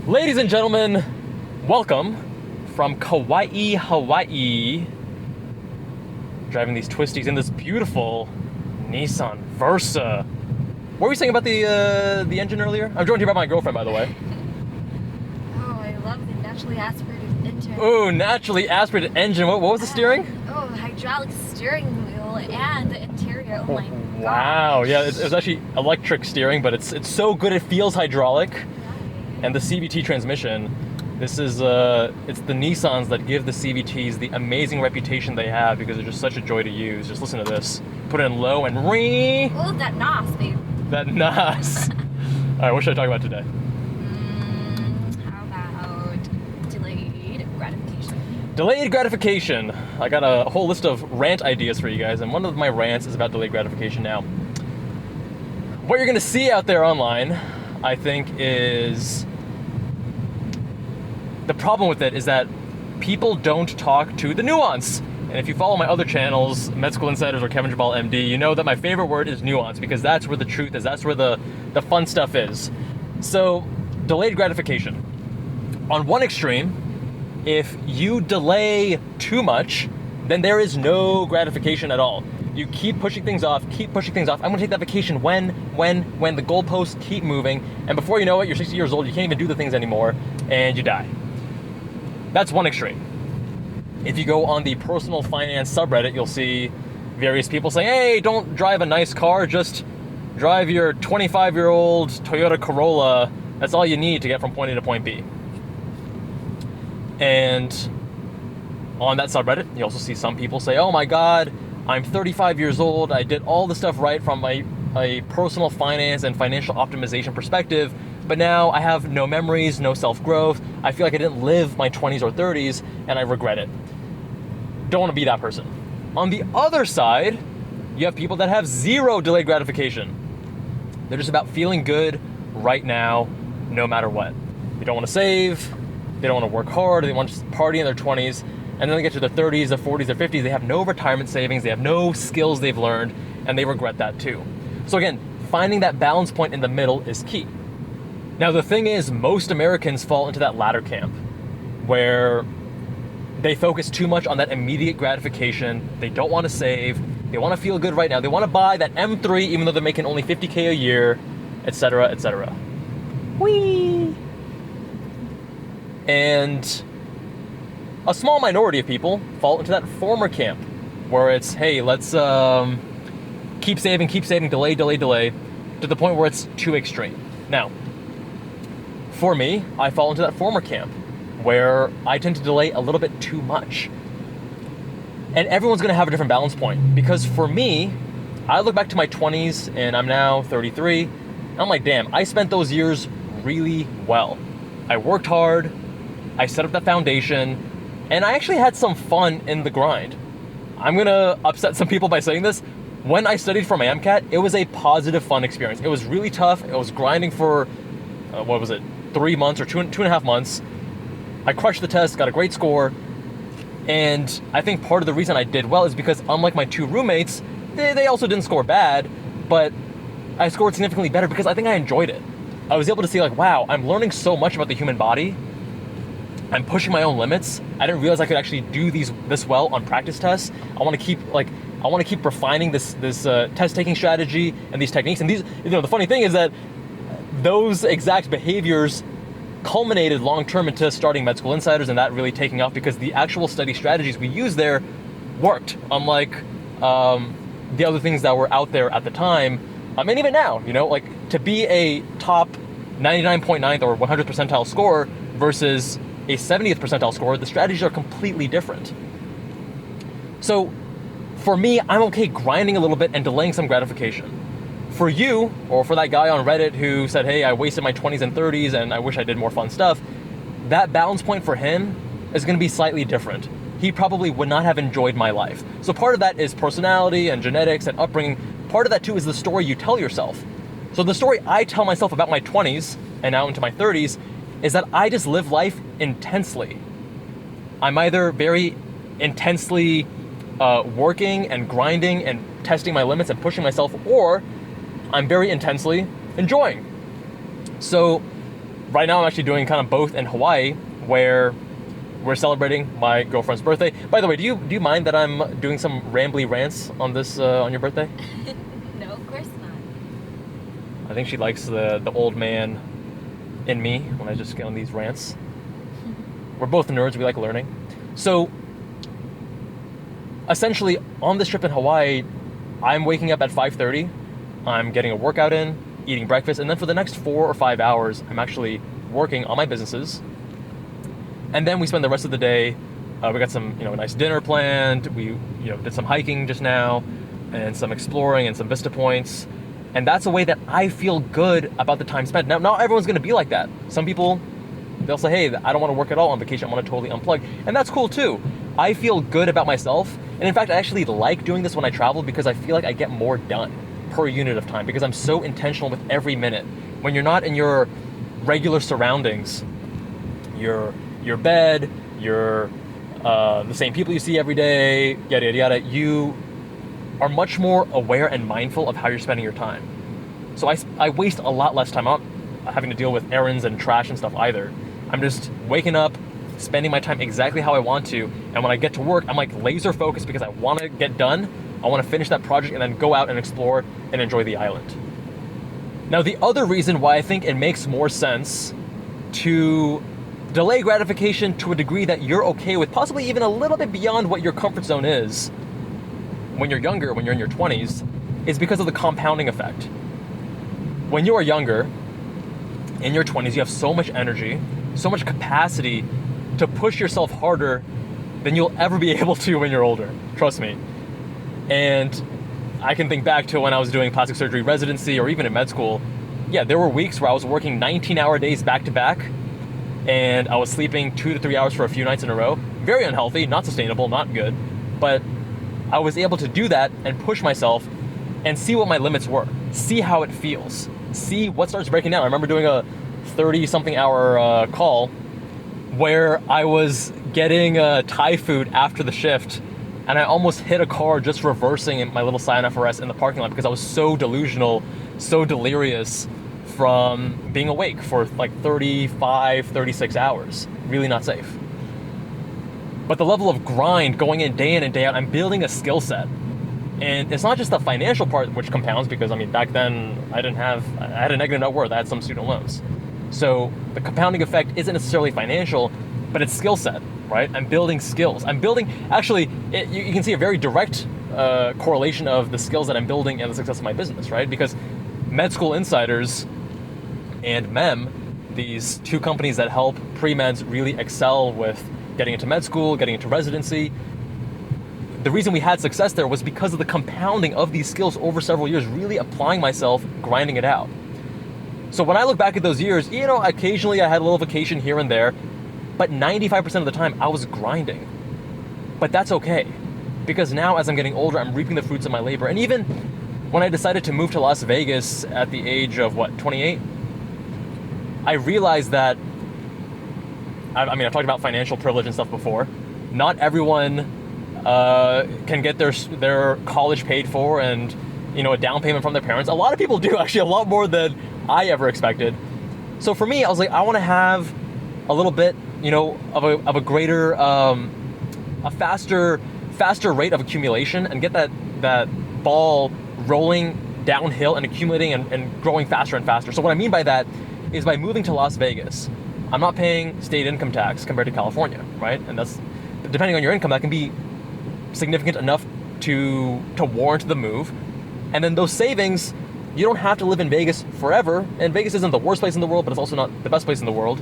Ladies and gentlemen, welcome from Kauai, Hawaii. Driving these twisties in this beautiful Nissan Versa. What were you saying about the engine earlier? I'm joined here by my girlfriend, by the way. Oh, I love the naturally aspirated engine. Ooh, naturally aspirated engine. What was the steering? Oh, hydraulic steering wheel and the interior. Oh my god. Wow, yeah, it was actually electric steering, but it's so good it feels hydraulic. And the CVT transmission, this is, it's the Nissans that give the CVTs the amazing reputation they have because they're just such a joy to use. Just listen to this. Put it in low and ring. Oh, that NOS, babe. That NOS. All right, what should I talk about today? How about delayed gratification? Delayed gratification. I got a whole list of rant ideas for you guys, and one of my rants is about delayed gratification now. What you're gonna see out there online, I think, is the problem with it is that people don't talk to the nuance. And if you follow my other channels, Med School Insiders or Kevin Jubbal MD, you know that my favorite word is nuance because that's where the truth is. That's where the fun stuff is. So, delayed gratification. On one extreme, if you delay too much, then there is no gratification at all. You keep pushing things off, keep pushing things off. I'm gonna take that vacation when the goalposts keep moving, and before you know it, you're 60 years old, you can't even do the things anymore, and you die. That's one extreme. If you go on the personal finance subreddit, you'll see various people saying, hey, don't drive a nice car, just drive your 25-year-old Toyota Corolla. That's all you need to get from point A to point B. And on that subreddit, you also see some people say, oh my God, I'm 35 years old, I did all the stuff right from a personal finance and financial optimization perspective, but now I have no memories, no self-growth, I feel like I didn't live my 20s or 30s, and I regret it. Don't want to be that person. On the other side, you have people that have zero delayed gratification. They're just about feeling good right now, no matter what. They don't want to save, they don't want to work hard, they want to just party in their 20s, and then they get to their 30s, their 40s, their 50s, they have no retirement savings, they have no skills they've learned, and they regret that too. So again, finding that balance point in the middle is key. Now the thing is, most Americans fall into that latter camp, where they focus too much on that immediate gratification, they don't want to save, they want to feel good right now, they want to buy that M3 even though they're making only $50K a year, etc., etc. Whee! And a small minority of people fall into that former camp, where it's, hey, let's keep saving, delay, to the point where it's too extreme. Now, for me, I fall into that former camp, where I tend to delay a little bit too much. And everyone's gonna have a different balance point, because for me, I look back to my 20s, and I'm now 33, and I'm like, damn, I spent those years really well. I worked hard, I set up that foundation, and I actually had some fun in the grind. I'm gonna upset some people by saying this. When I studied for my MCAT, it was a positive, fun experience. It was really tough. I was grinding for, 3 months or two and a half months. I crushed the test, got a great score. And I think part of the reason I did well is because unlike my two roommates, they also didn't score bad, but I scored significantly better because I think I enjoyed it. I was able to see like, wow, I'm learning so much about the human body. I'm pushing my own limits. I didn't realize I could actually do this well on practice tests. I want to keep refining this test taking strategy and these techniques. And these, the funny thing is that those exact behaviors culminated long term into starting Med School Insiders and that really taking off because the actual study strategies we used there worked, unlike the other things that were out there at the time. And even now, like to be a top 99.9th or 100th percentile scorer versus a 70th percentile score, the strategies are completely different. So for me, I'm okay grinding a little bit and delaying some gratification. For you, or for that guy on Reddit who said, hey, I wasted my 20s and 30s and I wish I did more fun stuff, that balance point for him is gonna be slightly different. He probably would not have enjoyed my life. So part of that is personality and genetics and upbringing. Part of that too is the story you tell yourself. So the story I tell myself about my 20s and now into my 30s is that I just live life intensely. I'm either very intensely working and grinding and testing my limits and pushing myself, or I'm very intensely enjoying. So right now I'm actually doing kind of both in Hawaii, where we're celebrating my girlfriend's birthday. By the way, do you mind that I'm doing some rambly rants on this on your birthday? No, of course not. I think she likes the old man in me when I just get on these rants. We're both nerds, we like learning. So, essentially, on this trip in Hawaii, I'm waking up at 5:30, I'm getting a workout in, eating breakfast, and then for the next 4 or 5 hours, I'm actually working on my businesses. And then we spend the rest of the day, we got some, a nice dinner planned, we, did some hiking just now, and some exploring and some vista points. And that's a way that I feel good about the time spent. Now, not everyone's gonna be like that. Some people, they'll say, hey, I don't wanna work at all on vacation, I wanna totally unplug. And that's cool too. I feel good about myself. And in fact, I actually like doing this when I travel because I feel like I get more done per unit of time because I'm so intentional with every minute. When you're not in your regular surroundings, your bed, the same people you see every day, yada, yada, yada, you are much more aware and mindful of how you're spending your time. So I waste a lot less time. I'm not having to deal with errands and trash and stuff either. I'm just waking up, spending my time exactly how I want to, and when I get to work, I'm like laser focused because I want to get done, I want to finish that project and then go out and explore and enjoy the island. Now, the other reason why I think it makes more sense to delay gratification to a degree that you're okay with, possibly even a little bit beyond what your comfort zone is, when you're younger, when you're in your 20s, is because of the compounding effect. When you are younger, in your 20s, you have so much energy, so much capacity to push yourself harder than you'll ever be able to when you're older. Trust me. And I can think back to when I was doing plastic surgery residency or even in med school. Yeah, there were weeks where I was working 19-hour days back to back, and I was sleeping 2 to 3 hours for a few nights in a row. Very unhealthy, not sustainable, not good. But I was able to do that and push myself and see what my limits were. See how it feels. See what starts breaking down. I remember doing a 30-something hour call where I was getting Thai food after the shift, and I almost hit a car just reversing in my little Scion FRS in the parking lot because I was so delusional, so delirious from being awake for like 35, 36 hours. Really not safe. But the level of grind going in and day out, I'm building a skill set. And it's not just the financial part which compounds because, back then I had a negative net worth, I had some student loans. So the compounding effect isn't necessarily financial, but it's skill set, right? I'm building skills. You can see a very direct correlation of the skills that I'm building and the success of my business, right? Because Med School Insiders and MEM, these two companies that help pre-meds really excel with getting into med school, getting into residency. The reason we had success there was because of the compounding of these skills over several years, really applying myself, grinding it out. So when I look back at those years, occasionally I had a little vacation here and there, but 95% of the time I was grinding. But that's okay, because now as I'm getting older, I'm reaping the fruits of my labor. And even when I decided to move to Las Vegas at the age of 28, I realized that I've talked about financial privilege and stuff before. Not everyone can get their college paid for and a down payment from their parents. A lot of people do, actually, a lot more than I ever expected. So for me, I was like, I want to have a little bit, of a greater, a faster rate of accumulation and get that ball rolling downhill and accumulating and growing faster and faster. So what I mean by that is by moving to Las Vegas, I'm not paying state income tax compared to California, right? And that's, depending on your income, that can be significant enough to warrant the move. And then those savings, you don't have to live in Vegas forever. And Vegas isn't the worst place in the world, but it's also not the best place in the world.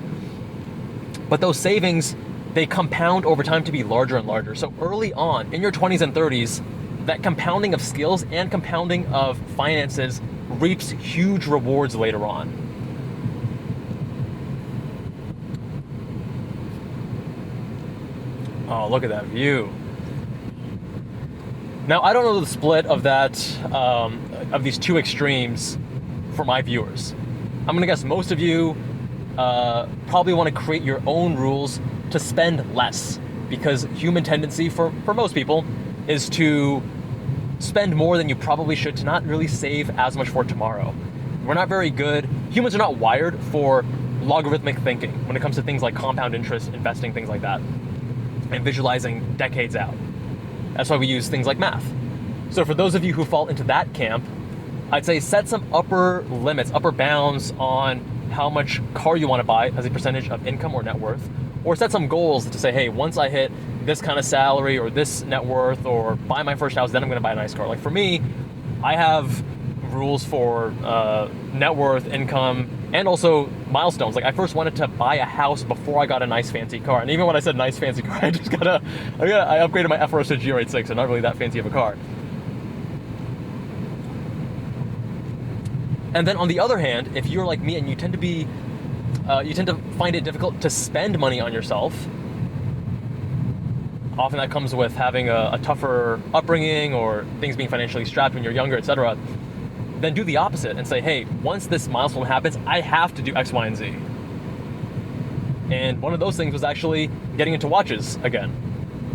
But those savings, they compound over time to be larger and larger. So early on, in your 20s and 30s, that compounding of skills and compounding of finances reaps huge rewards later on. Oh, look at that view. Now, I don't know the split of that, of these two extremes for my viewers. I'm gonna guess most of you probably wanna create your own rules to spend less, because human tendency for most people is to spend more than you probably should, to not really save as much for tomorrow. We're not very good. Humans are not wired for logarithmic thinking when it comes to things like compound interest, investing, things like that, and visualizing decades out. That's why we use things like math. So for those of you who fall into that camp, I'd say set some upper limits, upper bounds on how much car you want to buy as a percentage of income or net worth, or set some goals to say, hey, once I hit this kind of salary or this net worth or buy my first house, then I'm going to buy a nice car. Like for me, I have rules for net worth, income, and also milestones. Like I first wanted to buy a house before I got a nice fancy car. And even when I said nice fancy car, I upgraded my FRS to GR86, so not really that fancy of a car. And then on the other hand, if you're like me and you tend to find it difficult to spend money on yourself, often that comes with having a tougher upbringing or things being financially strapped when you're younger, etc., then do the opposite and say, hey, once this milestone happens, I have to do X, Y, and Z. And one of those things was actually getting into watches again.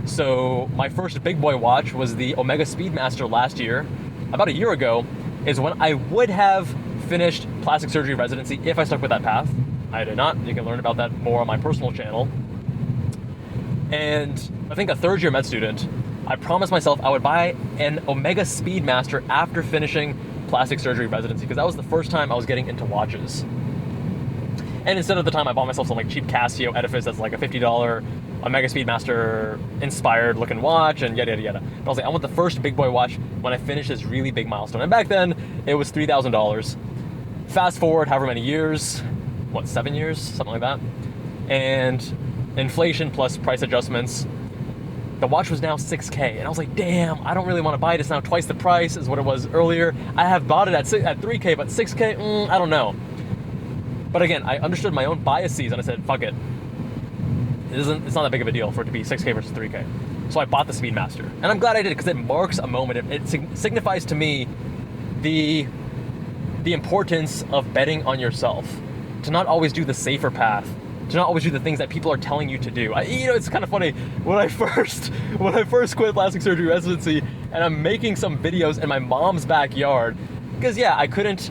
So my first big boy watch was the Omega Speedmaster last year. About a year ago is when I would have finished plastic surgery residency if I stuck with that path. I did not. You can learn about that more on my personal channel. And I think a third year med student, I promised myself I would buy an Omega Speedmaster after finishing plastic surgery residency, because that was the first time I was getting into watches. And instead of the time I bought myself some like cheap Casio Edifice that's like a $50 Omega Speedmaster inspired looking watch and yada yada yada. But I was like, I want the first big boy watch when I finish this really big milestone. And back then it was $3,000. Fast forward however many years, 7 years, something like that. And inflation plus price adjustments, the watch was now $6K. And I was like, damn, I don't really want to buy it. It's now twice the price as what it was earlier. I have bought it at $3K, but $6K, I don't know. But again, I understood my own biases and I said, fuck it. It's not that big of a deal for it to be 6K versus 3K. So I bought the Speedmaster. And I'm glad I did, because it marks a moment. It signifies to me the importance of betting on yourself. To not always do the safer path. To not always do the things that people are telling you to do. It's kind of funny. When I first quit plastic surgery residency, and I'm making some videos in my mom's backyard, because yeah, I couldn't,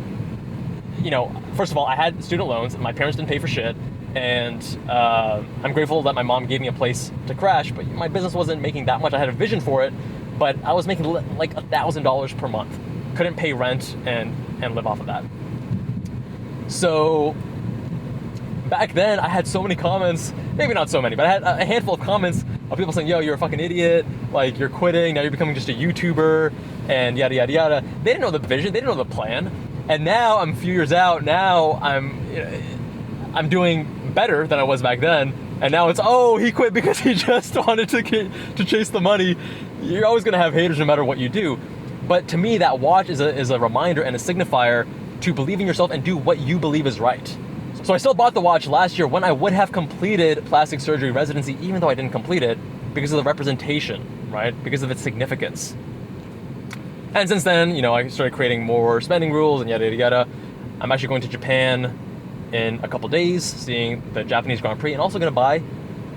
first of all, I had student loans, and my parents didn't pay for shit. And I'm grateful that my mom gave me a place to crash, but my business wasn't making that much. I had a vision for it, but I was making like $1,000 per month. Couldn't pay rent and live off of that. So back then I had so many comments, maybe not so many, but I had a handful of comments of people saying, yo, you're a fucking idiot, like you're quitting, now you're becoming just a YouTuber, and yada yada yada. They didn't know the vision, they didn't know the plan. And now I'm a few years out, now I'm doing better than I was back then, and now it's, oh, he quit because he just wanted to chase the money. You're always going to have haters no matter what you do. But to me, that watch is a reminder and a signifier to believe in yourself and do what you believe is right. So I still bought the watch last year when I would have completed plastic surgery residency, even though I didn't complete it, because of the representation, right? Because of its significance. And since then, I started creating more spending rules and yada yada yada. I'm actually going to Japan in a couple days, seeing the Japanese Grand Prix, and also going to buy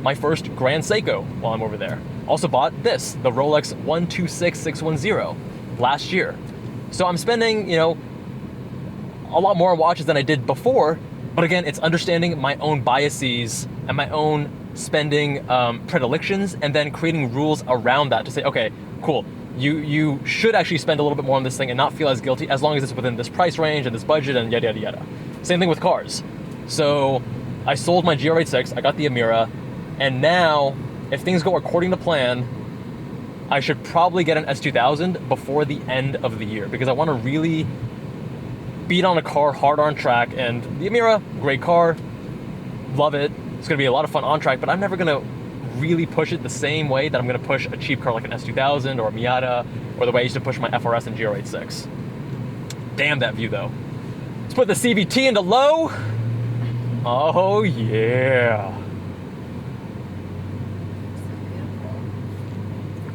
my first Grand Seiko while I'm over there. Also bought the Rolex 126610 last year. So I'm spending, a lot more on watches than I did before, but again, it's understanding my own biases and my own spending predilections, and then creating rules around that to say, okay, cool, you should actually spend a little bit more on this thing and not feel as guilty as long as it's within this price range and this budget and yada yada yada. Same thing with cars. So I sold my GR86, I got the Amira, and now if things go according to plan, I should probably get an S2000 before the end of the year, because I want to really beat on a car hard on track. And the Amira, great car, love it. It's going to be a lot of fun on track, but I'm never going to really push it the same way that I'm going to push a cheap car like an S2000 or a Miata, or the way I used to push my FRS and GR86. Damn that view though. Let's put the CVT into low. Oh yeah.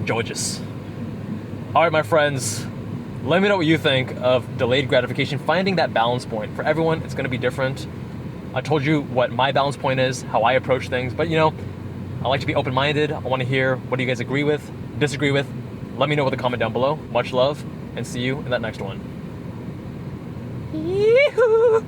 Gorgeous. All right, my friends, let me know what you think of delayed gratification, finding that balance point. For everyone, it's going to be different. I told you what my balance point is, how I approach things, but I like to be open-minded. I want to hear what do you guys agree with, disagree with. Let me know with a comment down below. Much love, and see you in that next one. Yee-hoo!